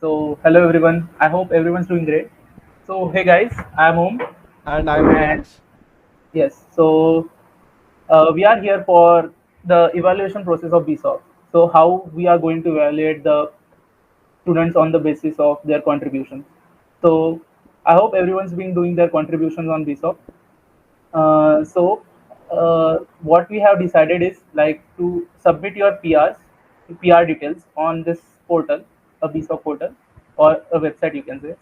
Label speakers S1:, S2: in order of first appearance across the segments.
S1: Hello everyone. I hope everyone's doing great. Hey guys, I'm Om,
S2: And I'm
S1: and
S2: Priyansh.
S1: yes, we are here for the evaluation process of BSOC. How we are going to evaluate the students on the basis of their contributions. So, I hope everyone's been doing their contributions on BSOC. What we have decided is like to submit your PR details on this portal, a BSOC portal or a website, you can say.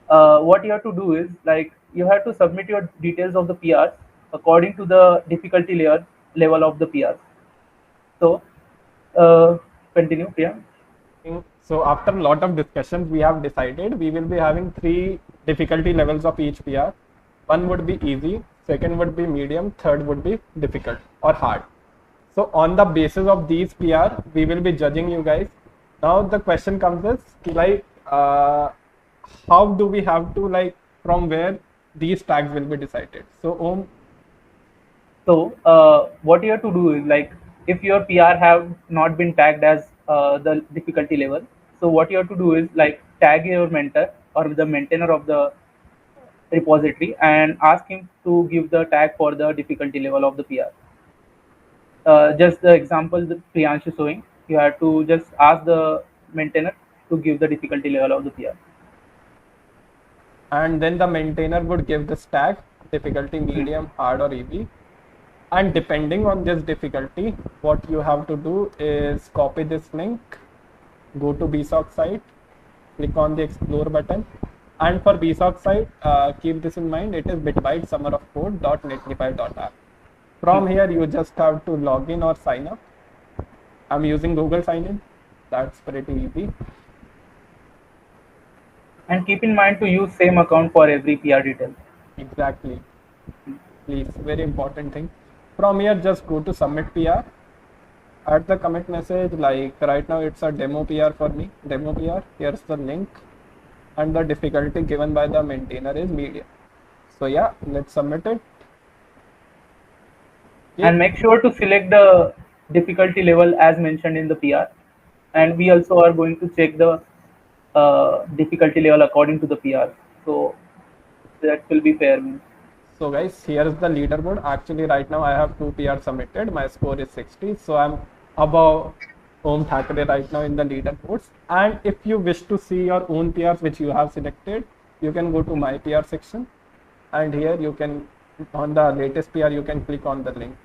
S1: What you have to do is like you have to submit your details of the PRs according to the difficulty level of the PRs. So, uh, continue, Priya.
S2: So after a lot of discussions, we have decided we will be having three difficulty levels of each PR. One would be easy, second would be medium, third would be difficult or hard. So on the basis of these PR, we will be judging you guys. Now the question comes is like, how do we have to like from where these tags will be decided? So
S1: What you have to do is like if your PR have not been tagged as the difficulty level, so what you have to do is like tag your mentor or the maintainer of the repository and ask him to give the tag for the difficulty level of the PR. Just the example that Priyansh is showing, you have to just ask the maintainer to give the difficulty level of the PR.
S2: and then the maintainer would give this tag difficulty
S1: Hmm.
S2: medium, hard, or easy. And depending on this difficulty, what you have to do is copy this link, go to BSOC site, click on the explore button. And for BSOC site, keep this in mind, it is BitByte Summer of Code.netlify.app.
S1: Hmm.
S2: From here, you just have to log in or sign up. I'm using Google sign in. That's pretty easy.
S1: And keep in mind to use same account for every PR detail.
S2: Exactly. Please, very important thing. From here, just go to submit PR. Add the commit message, like right now it's a demo PR for me. Demo PR. Here's the link. And the difficulty given by the maintainer is medium. So yeah, let's submit it.
S1: And
S2: Okay.
S1: make sure to select the difficulty level as mentioned in the PR. And we also are going to check the difficulty level according to the PR. So that will be fair.
S2: So guys, here is the leaderboard. Actually, right now I have two PR submitted. My score is 60. So I'm above Om Thackeray right now in the leaderboards. And if you wish to see your own PRs which you have selected, you can go to my PR section. And here you can, on the latest PR, you can click on the link.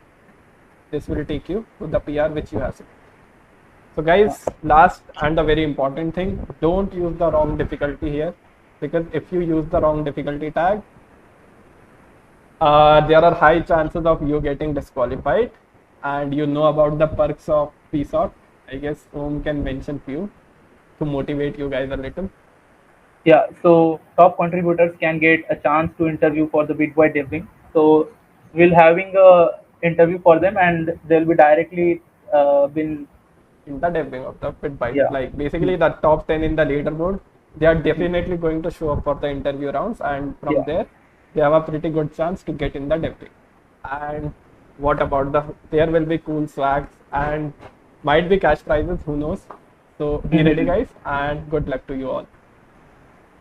S2: This will take you to the PR which you have selected. So guys, last and a very important thing, don't use the wrong difficulty here, because if you use the wrong difficulty tag, there are high chances of you getting disqualified. And you know about the perks of PSOC. I guess Om can mention few to motivate you guys a little.
S1: Yeah, so top contributors can get a chance to interview for the BitByte debriefing. So we'll having a interview for them, and they'll be directly been
S2: In the debuting of the BitByte,
S1: yeah.
S2: like
S1: Hmm.
S2: basically the top 10 in the leaderboard, they are definitely going to show up for the interview rounds, and from
S1: Yeah.
S2: there, they have a pretty good chance to get in the debuting. And what about there will be cool swags and might be cash prizes, who knows? So be ready, guys, and good luck to you all.